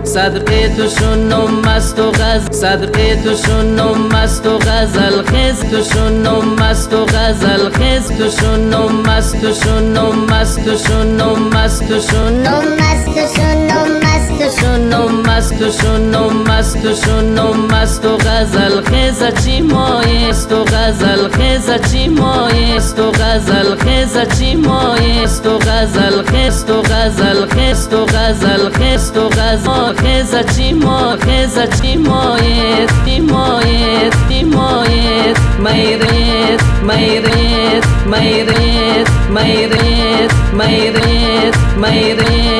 صدقه توشون نم است و غزل، صدقه توشون نم است و غزل خز، توشون نم است و غزل خز، توشون نم است، توشون نم است، توشون نم است، توشون نم است، توشون نم است، توشون نم است، توشون نم است، توشون نم است و غزل خز چی مایست و غزل خز چی مایست و غزل خز چی مایست و غزل خز و غزل خز و غزل خز و غزل خز چی ما خز چی مایست چی مایست چی مایست میرت میرت میرت میرت میرت میرت میرت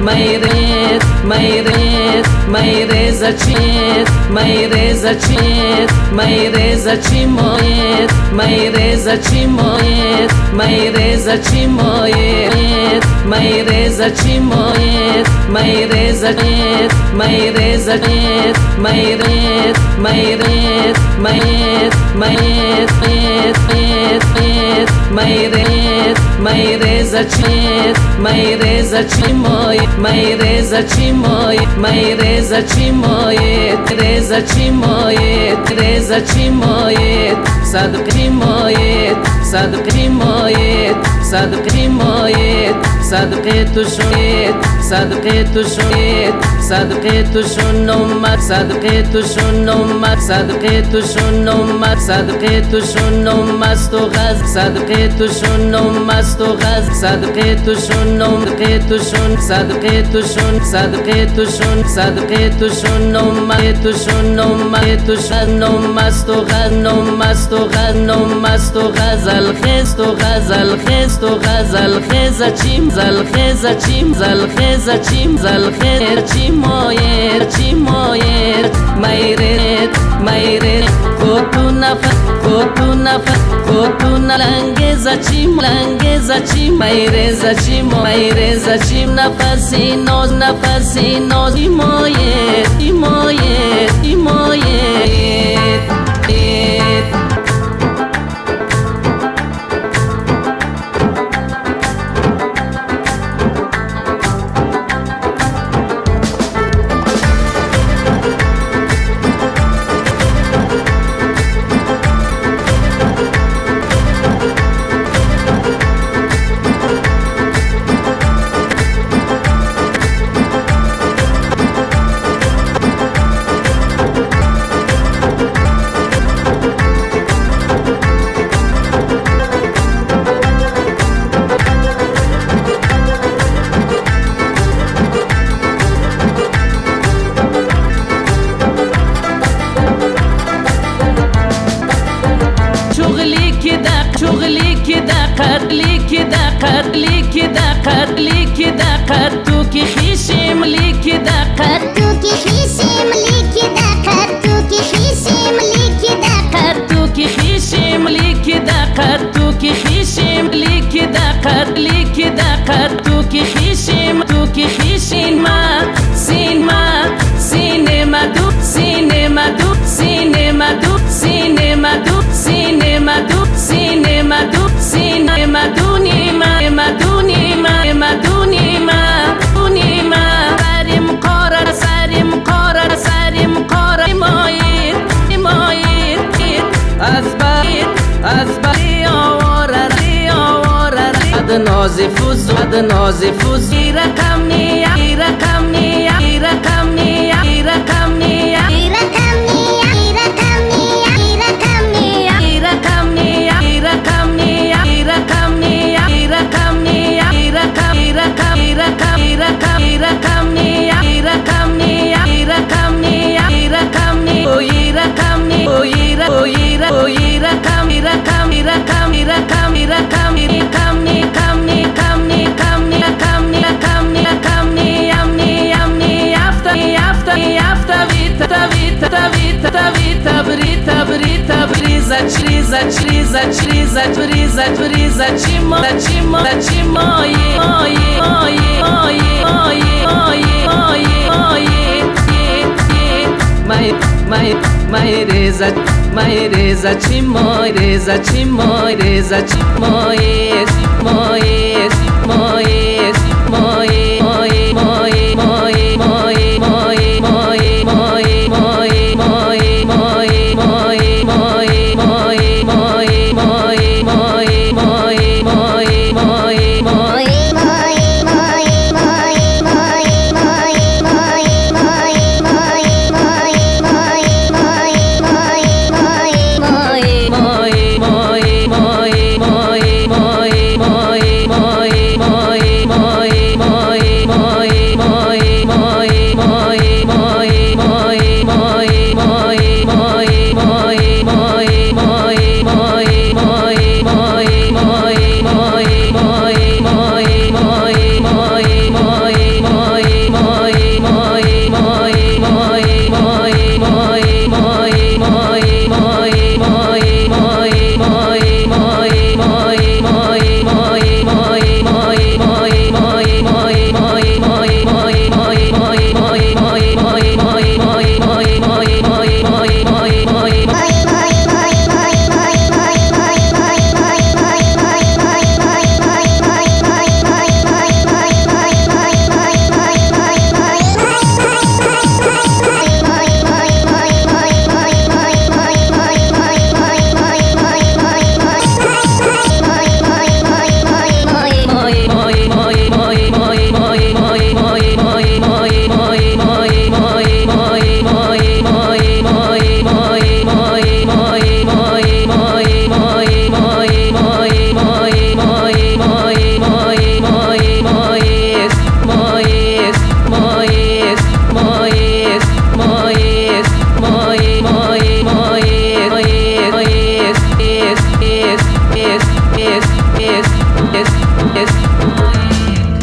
میرت میرت میرز چیت میرز چیت میرز چی مایت میرز چی مایت میرز چی مایت میرز چی مایت میرز چیت میرز چیت میرت میرت میرت میرت میرت میرت میرز چیت میرز چی مایت میرز چی مایت میرز چی مایت میرز چی مایت میرز چی مایت صدقه مایت صدقه مایت صدقه مایت صدقه توشون صدقه توشون صدقه توشون نمت صدقه توشون نمت صدقه توشون نمت صدقه توشون نمت و غز صدقه توشون نمت و غز صدقه توشون نمت توشون صدقه توشون صدقه توشون صدقه توشون نمت توشون نمت توشون نمت و غز نمت و غز نمت و غزل خست و غزل خست و غزل خز چیم زل خز چیم زل خز چیم زل خز چیم مایر چی مایر میرت میرت خودتو نفس خودتو نفس خودتو نلنگز چیم لنگز چیم میرز چیم میرز چیم نفسی ناز نفسی ناز چی مایر چی مایر چی مایر لیک دقت لیک دقت تو کی خیشیم لیک دقت تو کی خیشیم لیک دقت تو کی خیشیم لیک دقت تو کی خیشیم لیک دقت تو کی خیشیم لیک دقت لیک دقت تو کی خیشیم ما سینما سینما دو سینما دو سینما دو سینما دو سینما دو سینما دو سینما دونیما دونیما دونیما دونیما سریم قرار سریم قرار سریم قرار مایید مایید از بایی آواره اد نازی فوز اد نازی فوز ای رقم نیا ای رقم نیا ای رقم نیا ای رقم نیا ای رقم نیا ای رقم نیا ای رقم نیا ای رقم نیا ای رقم نیا ای رقم نیا ای رقم نیا ای رقم ای رقم ای رقم ای رقم ای رقم نیا ای رقم نیا ای رقم نیا ای رقم نیا ای رقم نیا ای رقم ای رقم ای رقم ای رقم ای رقم ای رقم ای رقم نی کم نی کم نی کم نی کم نی کم نی کم نی ام نی ام نی افتا افتا افتا ویتا ویتا ویتا ویتا بریتا بریتا بریزا چریزا چریزا چریزا چریزا چریزا چیما چیما چیما Maireza chimoireza chimoireza chimoye chimoye chimoye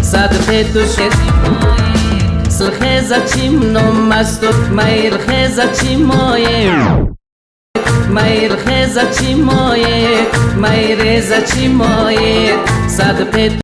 صدقه تو سلخزه چیم نم مستو میر خزه چی مایه میر خزه چی مایه میر خزه چی مایه صدقه